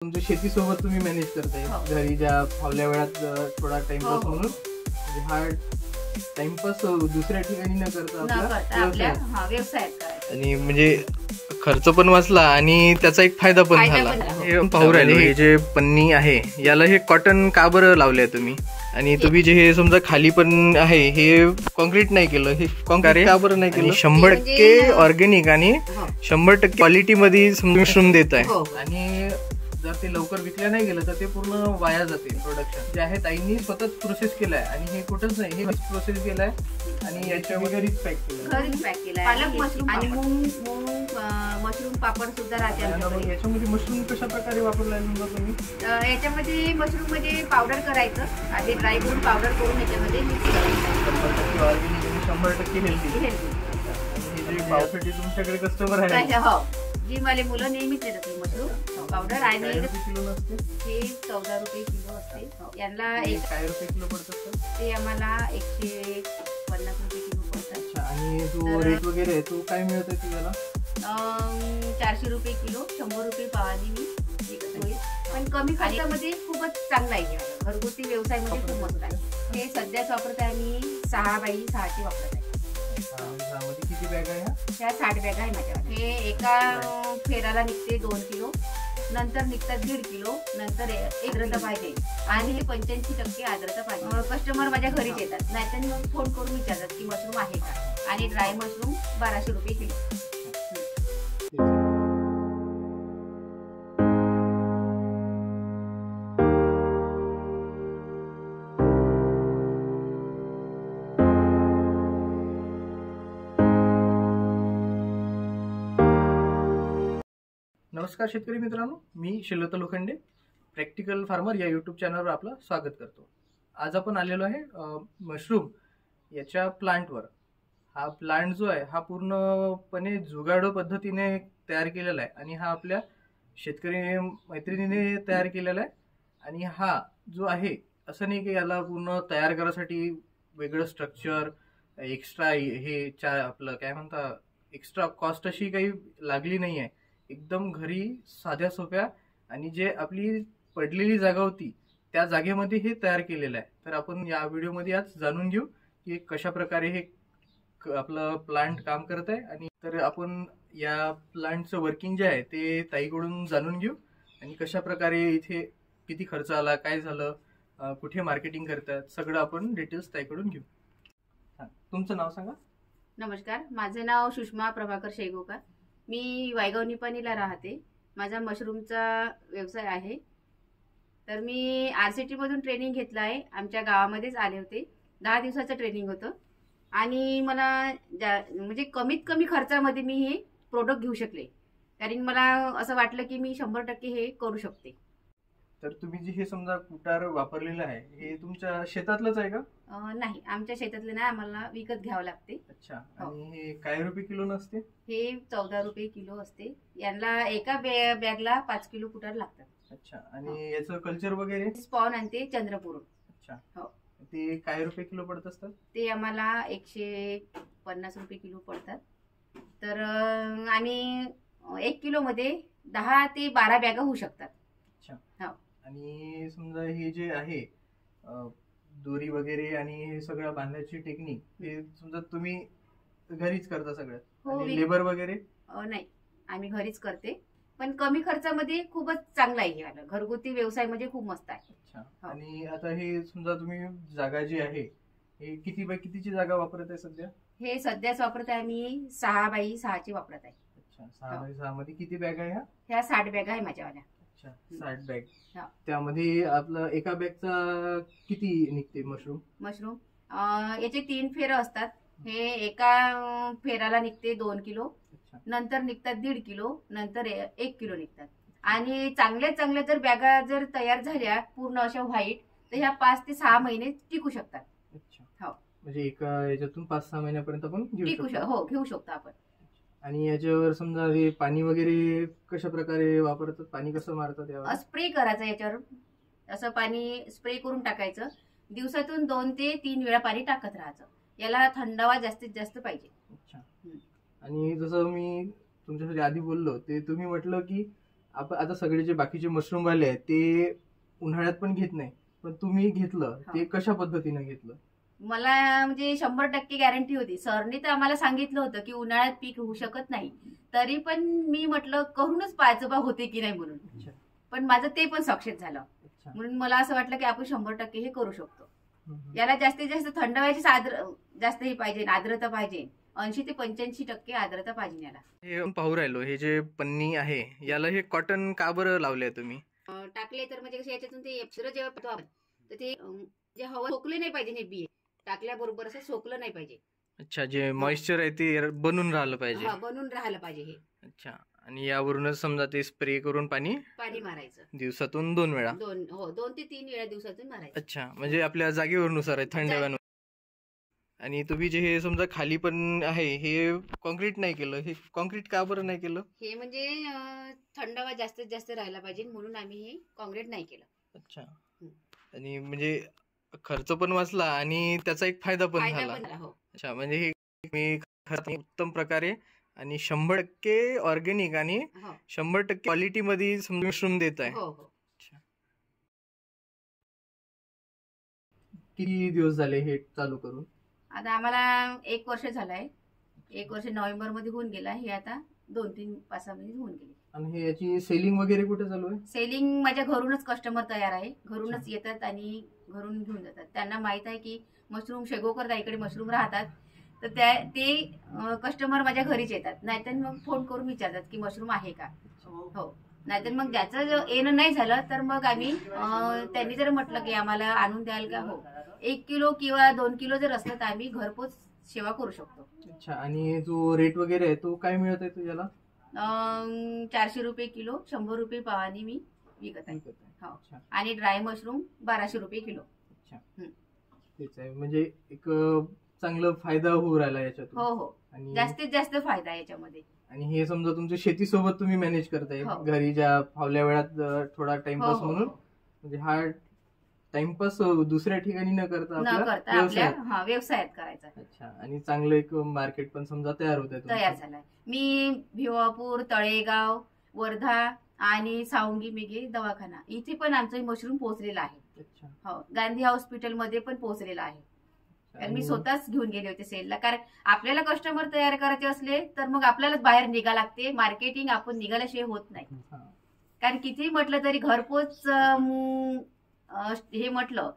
तुमच्या शेतीसोबत तुम्ही मॅनेज करताय घरी ज्या फावल्या वेळात थोडा टाइमपास म्हणून, म्हणजे हा टाइमपास दुसऱ्या ठिकाणी न करता आपल्या व्यवसायात आणि म्हणजे खर्च पण वाचला आणि त्याचा एक फायदा पण झाला। हे पाहू राहिले हे जे पन्नी आहे याला हे कॉटन का बरं लावले तुम्ही, आणि तुम्ही जे हे समजा खाली पण आहे हे कॉन्क्रीट नाही केलं, हे कॉन्क्रीट का बरं नाही केलं? 100% ऑर्गॅनिक आणि 100% क्वालिटी मध्ये मशरूम देत आहे, आणि जर ते लवकर विकल्या नाही गेलं तर ते पूर्ण वाया जाते। प्रोडक्शन जे आहे ताईंनी स्वतःच प्रोसेस केलाय आणि हे कुठंच नाही, हे प्रोसेस केलाय आणि याच्या घरीच पॅक केलं, पालक मशरूम आणि मशरूम पापड सुद्धा राहते। याच्यामध्ये मशरूम कशा प्रकारे वापरलाय तुम्ही? याच्यामध्ये मशरूम मध्ये पावडर करायचं, आधी ड्राय करून पावडर करून याच्यामध्ये मिक्स करायचं। 100% ऑर्गॅनिक आणि 100% हेल्दी। हे जे पावसाठी तुमच्याकडे कस्टमर आहे जी मला मुलं नेहमीच देतात मशरूम पावडर, आणि किलो नसते हे 14 रुपये किलो असते। यांना काय रुपये किलो पडतात? ते आम्हाला 150 रुपये किलो पडतात। आणि जो रेट वगैरे आहे तो काय मिळतोय तुम्हाला? 400 रुपये किलो, 100 रुपये पावानी मी विकतोय, पण कमी खर्चामध्ये खूपच चांगला आहे। घरगुती व्यवसाय मध्ये खूप मस्त आहे। हे सध्याच वापरत आहे मी 6x6ची वापरत आहे। किती बॅग आहे? ह्या 60 बॅग आहे माझ्यावर। हे एका फेराला निघते 2 किलो, नंतर निघतात 1.5 किलो, नंतर आर्द्रता पाहिजे आणि 85% आर्द्रता पाहिजे। कस्टमर माझ्या घरीच येतात, नाहीतर मग फोन करून विचारतात की मशरूम आहे का, आणि ड्राय मशरूम 1200 रुपये किलो। नमस्कार शेतकरी मित्रांनो, मी शिलोता लोखंडे, प्रॅक्टिकल फार्मर या यूट्यूब चॅनलवर आपलं स्वागत करतो। आज आपण आलेलो आहे मशरूम याच्या प्लांटवर। हा प्लांट जो आहे हा पूर्णपणे जुगाडो पद्धतीने तयार केलेला आहे, आणि हा आपल्या शेतकरी मैत्रिणीने तयार केलेला आहे। आणि हा जो आहे असं नाही की याला पूर्ण तयार करायसाठी वेगळं स्ट्रक्चर एक्स्ट्रा हे आपलं काय म्हणता एक्स्ट्रा कॉस्ट अशी काही लागली नाही आहे। एकदम घरी साध्या सोप्या आणि जे आपली पडलेली जागा होती त्या जागेमध्ये हे तयार केलेलं आहे। तर आपण या व्हिडिओमध्ये आज जाणून घेऊ की कशा प्रकारे हे आपलं प्लांट काम करत आहे, आणि तर आपण या प्लांटचं वर्किंग जे आहे ते ताईकडून जाणून घेऊ, आणि कशा प्रकारे इथे किती खर्च आला, काय झालं, कुठे मार्केटिंग करतात, सगळं आपण डिटेल्स ताईकडून घेऊ। तुमचं नाव सांगा? नमस्कार, माझं नाव सुषमा प्रभाकर शेगोकर, मी वायगाव निपाणीला राहते। माझा मशरूमचा व्यवसाय आहे। तर मी RCT मधून ट्रेनिंग घेतलं आहे, आमच्या गावामध्येच आले होते। 10 दिवसाचं ट्रेनिंग होतं, आणि मला म्हणजे कमीत कमी खर्चामध्ये मी हे प्रोडक्ट घेऊ शकले, कारण मला असं वाटलं की मी 100% हे करू शकते। तर तुम्ही जे हे समजा कुटार वापरलेलं आहे हे तुमच्या शेतातलंच आहे का? नाही, आमच्या शेतातले नाही, आम्हाला विकत घ्यावं लागते। अच्छा, आणि हे काय रुपये किलो नसते? हे 14 रुपये किलो असते। यांना एका बॅगला 5 किलो कुटार लागतात। अच्छा, आणि याचं कल्चर वगैरे? स्पॉन आणि ते चंद्रपूर। अच्छा, हो, ते काय रुपये किलो पडत असतात? ते आम्हाला 150 रुपये किलो पडतात। तर आम्ही 1 किलो मध्ये 10 ते 12 बॅगा होऊ शकतात। अच्छा, हो, आणि समजा हे जे आहे दोरी वगैरे आणि हे सगळं बांधायची टेक्निक हे समजा तुम्ही घरीच करता सगळं? आणि लेबर वगैरे? नाही, आम्ही घरीच करते, पण कमी खर्चामध्ये खूपच चांगला आहे। हे घरगुती व्यवसाय म्हणजे खूप मस्त आहे। अच्छा, आणि आता हे समजा तुम्ही जागा जी आहे हे किती बाय कितीची जागा वापरत आहे सध्या? हे सध्याच वापरत आहे मी 6x6ची वापरत आहे। अच्छा, 6x6 मध्ये किती बॅग आहे? ह्या 60 बॅग आहे माझ्यावाल्या। अच्छा, 60 बॅग। त्यामध्ये आपलं एका बॅगचा किती निघते मशरूम? याचे 3 फेर असतात। हे एका फेराला निघते 2 किलो, नंतर निघतात 1.5 किलो, नंतर 1 किलो निघतात। आणि चांगल्या जर बॅगा जर तयार झाल्या पूर्ण अशा व्हाईट, तर ह्या 5 ते 6 महिने टिकू शकतात। अच्छा, हो, म्हणजे एका याच्यातून 5-6 महिन्यापर्यंत आपण घेऊ शकतो आपण। आणि याच्यावर समजा हे पाणी वगैरे कशा प्रकारे वापरतात? पाणी कसं मारतात यावर? स्प्रे करायचं याच्यावर, असं पाणी स्प्रे करून टाकायचं। दिवसातून 2 ते 3 वेळा पाणी टाकत राहायचं। याला थंडावा जास्तीत जास्त पाहिजे। अच्छा, आणि जसं मी तुमच्यासाठी आधी बोललो ते तुम्ही म्हटलं की आपण आता सगळे जे बाकीचे मशरूम वाले आहेत ते उन्हाळ्यात पण घेत नाही, पण तुम्ही घेतलं ते कशा पद्धतीने घेतलं? मला म्हणजे 100% गॅरंटी होती. सरनी तर आम्हाला सांगितलं होतं की उन्हाळ्यात पीक होऊ शकत नाही, तरी पण मी म्हटलं करूनच पाहायचं बा होते की नाही म्हणून. अच्छा. पण माझं ते पण सक्सेस झालं. अच्छा. म्हणून मला असं वाटलं की आपण 100% हे करू शकतो. हम्म. याला जास्तीत जास्त थंड व्हायची जास्त हे पाहिजे, आर्द्रता पाहिजे. 80 ते 85% आर्द्रता पाहिजे याला. हे आपण पाहू राहिलो, हे जे पन्नी आहे याला हे कॉटन का बरं लावले तुम्ही? टाकले तर म्हणजे कसं याच्यातून ते एप्सर जेव्हा पाहतो आपण तर ते जे हवा सोकले नाही पाहिजे, हे बिये टाकल्याबरोबर असं सोकलं नाही पाहिजे. अच्छा, जे मॉइश्चर आहे ते बनून राहिलं पाहिजे. हा, बनून राहायला पाहिजे हे. अच्छा. आणि यावरूनच समजा ते स्प्रे करून पाणी मारायचं दिवसातून 2 वेळा? 2 ते 3 वेळा दिवसातून मारायचं. अच्छा, म्हणजे आपल्या जागेवरनुसार आहे, थंड हवेनुसार. आणि तुम्ही जे हे समजा खाली पण आहे हे कॉन्क्रीट नाही केलं, हे कॉन्क्रीट का बरं नाही केलं? हे म्हणजे थंड हवा जास्तीत जास्त राहायला पाहिजे म्हणून आम्ही हे कॉन्क्रीट नाही केलं. अच्छा. आणि म्हणजे खर्च पण वाचला आणि त्याचा एक फायदा पण झाला. हो. अच्छा, म्हणजे हे मी उत्तम प्रकारे आणि 100% ऑर्गॅनिक आणि 100% क्वालिटी मध्ये मशरूम देत आहे. हो हो. किती दिवस झाले हे चालू करून? आता आम्हाला 1 वर्ष झालंय. 1 वर्ष नोव्हेंबर मध्ये होऊन गेला. हे आता 2-3-5 महिने होऊन गेले. आणि हे याची सेलिंग वगैरे कुठे चालू आहे? सेलिंग माझ्या घरूनच कस्टमर तयार आहे. घरूनच येतात आणि घरून घेऊन जातात. त्यांना माहित आहे की मशरूम शेगोकर इकडे मशरूम राहतात, तर ते कस्टमर माझ्या घरीच येतात. नाहीतर मग फोन करून विचारतात की मशरूम आहे का. हो. नाहीतर मग ज्याचं येणं नाही झालं तर मग आम्ही त्यांनी जर म्हटलं की आम्हाला आणून द्याल का, हो, 1 किलो किंवा 2 किलो जर असलं तर आम्ही घरपोच सेवा करू शकतो. अच्छा. आणि जो रेट वगैरे आहे तो काय मिळत आहे तुझ्याला? 400 रुपये किलो, 100 रुपये पावानी मी विकत आहे. हो. आणि ड्राय मशरूम 1200 रुपये किलो. अच्छा. तेच आहे, म्हणजे एक चांगला फायदा होऊ राहिला याच्यातून. हो हो. आणि जास्तीत जास्त फायदा आहे याच्यामध्ये. आणि हे समजा तुमच्या शेतीसोबत तुम्ही मॅनेज करताय घरी ज्या फावल्या वेळात थोडा टाइमपास म्हणून, म्हणजे हा टाइमपास दुसऱ्या ठिकाणी न करता आपल्या व्यवसायात करायचा. अच्छा. आणि चांगलं एक मार्केट पण समजा तयार झालंय. मी भिवापूर, तळेगाव, वर्धा आणि सावंगी मेघे दवाखाना इथे पण आमचं मशरूम पोहोचलेलं आहे. अच्छा. हो. गांधी हॉस्पिटल मध्ये पण पोहोचलेलं आहे. कारण मी स्वतःच घेऊन गेले होते सेलला. कारण आपल्याला कस्टमर तयार करायचे असले तर मग आपल्यालाच बाहेर निघा लागते. मार्केटिंग आपण निघाल्याशिवाय होत नाही. कारण किती म्हटलं तरी घरपोच हे म्हटलं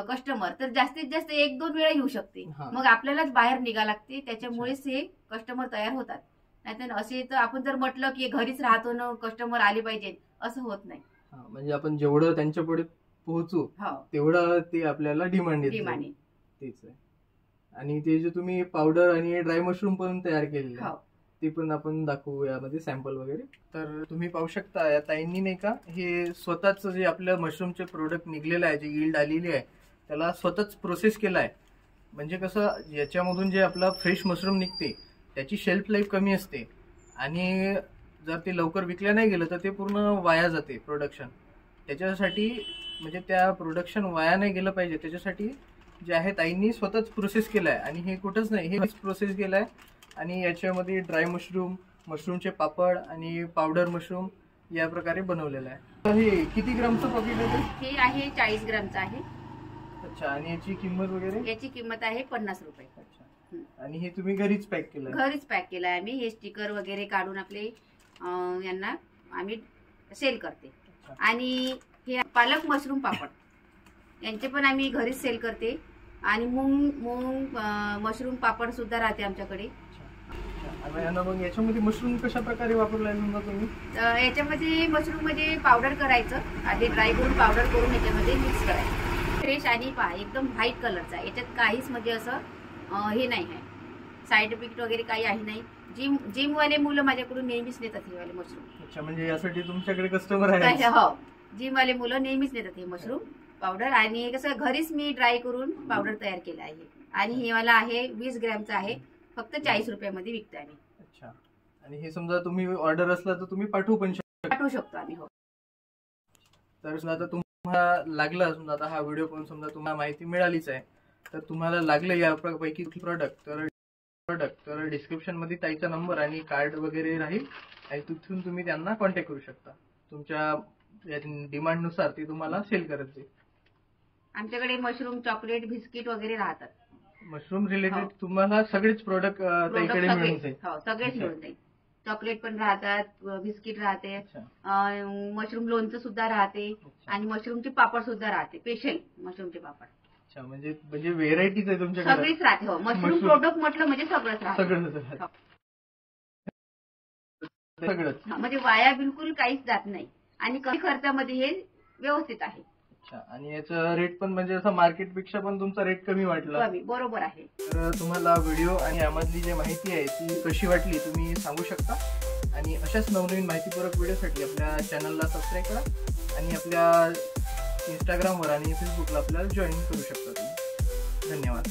कस्टमर तर जास्तीत जास्त 1-2 वेळा येऊ शकते. मग आपल्यालाच बाहेर निघा लागते. त्याच्यामुळेच हे कस्टमर तयार होतात. नाहीतर असे तर आपण जर म्हटलं की घरीच राहतो ना कस्टमर आले पाहिजे, असं होत नाही. म्हणजे आपण जेवढं त्यांच्या पुढे पोहोचू तेवढं ते आपल्याला डिमांड येते. तेच आहे. आणि ते जे तुम्ही पावडर आणि ड्राय मशरूम पण तयार केलेले ते पण आपण दाखवू यामध्ये सॅम्पल वगैरे. तर तुम्ही पाहू शकता या ताईंनी नाही का हे स्वतःच जे आपल्या मशरूमचे प्रोडक्ट निघलेलं आहे, जे यील्ड आलेली आहे त्याला स्वतःच प्रोसेस केला आहे. म्हणजे कसं याच्यामधून जे आपला फ्रेश मशरूम निघते त्याची शेल्फ लाईफ कमी असते आणि जर ते लवकर विकल्या नाही गेलं तर ते पूर्ण वाया जाते प्रोडक्शन. त्याच्यासाठी म्हणजे त्या प्रोडक्शन वाया नाही गेलं पाहिजे त्याच्यासाठी जे आहे ताईंनी स्वतःच प्रोसेस केलाय. आणि हे कुठंच नाही, हे प्रोसेस केलाय. आणि याच्यामध्ये ड्राय मशरूम, मशरूमचे पापड आणि पावडर मशरूम या प्रकारे बनवलेलं आहे. हे किती ग्रामचं पॉकेट आहे? हे आहे 40 ग्रामचं आहे. अच्छा. आणि याची किंमत वगैरे? याची किंमत आहे 50 रुपये. अच्छा. आणि हे तुम्ही घरीच पॅक केलं? घरीच पॅक केलं आहे आम्ही. हे स्टिकर वगैरे काढून आपले यांना आम्ही सेल करते. आणि हे पालक मशरूम पापड यांचे पण आम्ही घरीच सेल करते. आणि मूंग मशरूम पापड सुद्धा राहते आमच्याकडे. मग याच्यामध्ये मशरूम कशा प्रकारे वापरलाय समजा तुम्ही? याच्यामध्ये मशरूम मध्ये पावडर करायचं, आधी ड्राय करून पावडर करून याच्यामध्ये मिक्स करायचं. फ्रेश आणि एकदम व्हाईट कलरचा. याच्यात काहीच म्हणजे असं हे नाही आहे, साईड इफेक्ट वगैरे काही आहे नाही. जिम वाले मुलं माझ्याकडून नेहमीच नेतात हे वाले मशरूम. अच्छा. म्हणजे यासाठी तुमच्याकडे कस्टमर आहे? हो. जिम वाले मुलं नेहमीच नेतात हे मशरूम पावडर. आणि कसं घरीच मी ड्राय करून पावडर तयार केलं आहे. आणि हे वाला आहे 20 ग्रॅमचा आहे. फक्त 40 रुपयामध्ये विकतो आम्ही. अच्छा. आणि हे समजा तुम्ही ऑर्डर असला तर तुम्ही पाठवू शकतो आम्ही. हो. तर समजा आता तुम्हाला लागलं, समजा आता हा व्हिडिओ पाहून समजा तुम्हाला माहिती मिळालीच आहे, तर तुम्हाला लागलं यापैकी प्रोडक्ट तर डिस्क्रिप्शन मध्ये ताईचा नंबर आणि कार्ड वगैरे राहील आणि तिथून तुम्ही त्यांना कॉन्टॅक्ट करू शकता. तुमच्या डिमांडनुसार ती तुम्हाला सेल करत जाईल. आमच्याकडे मशरूम, चॉकलेट, बिस्किट वगैरे राहतात. मशरूम रिलेटेड तुम्हाला सगळेच प्रोडक्ट त्याकडे मिळून जाईल. हो, सगळेच मिळून जाईल. चॉकलेट पण राहतात, बिस्किट राहते, मशरूम लोणचं सुद्धा राहते आणि मशरूमचे पापड सुद्धा राहते, स्पेशल मशरूमचे पापड. अच्छा, म्हणजे व्हेरायटीज आहे तुमच्याकडे. सगळीच राहते. हो, मशरूम प्रोडक्ट म्हटलं म्हणजे सगळंच राहते. सगळंच म्हणजे वाया बिलकुल काहीच जात नाही आणि कमी खर्चामध्ये हे व्यवस्थित आहे. अच्छा, आणि याचा रेट पण म्हणजे असं मार्केटपेक्षा पण तुमचा रेट कमी वाटला. बरोबर आहे. तर तुम्हाला व्हिडिओ आणि यामधली जी माहिती आहे ती कशी वाटली तुम्ही सांगू शकता. आणि अशाच नवनवीन माहितीपूरक व्हिडिओसाठी आपल्या चॅनलला सबस्क्राईब करा आणि आपल्या इंस्टाग्रामवर आणि फेसबुकला आपल्याला जॉईन करू शकता तुम्ही. धन्यवाद.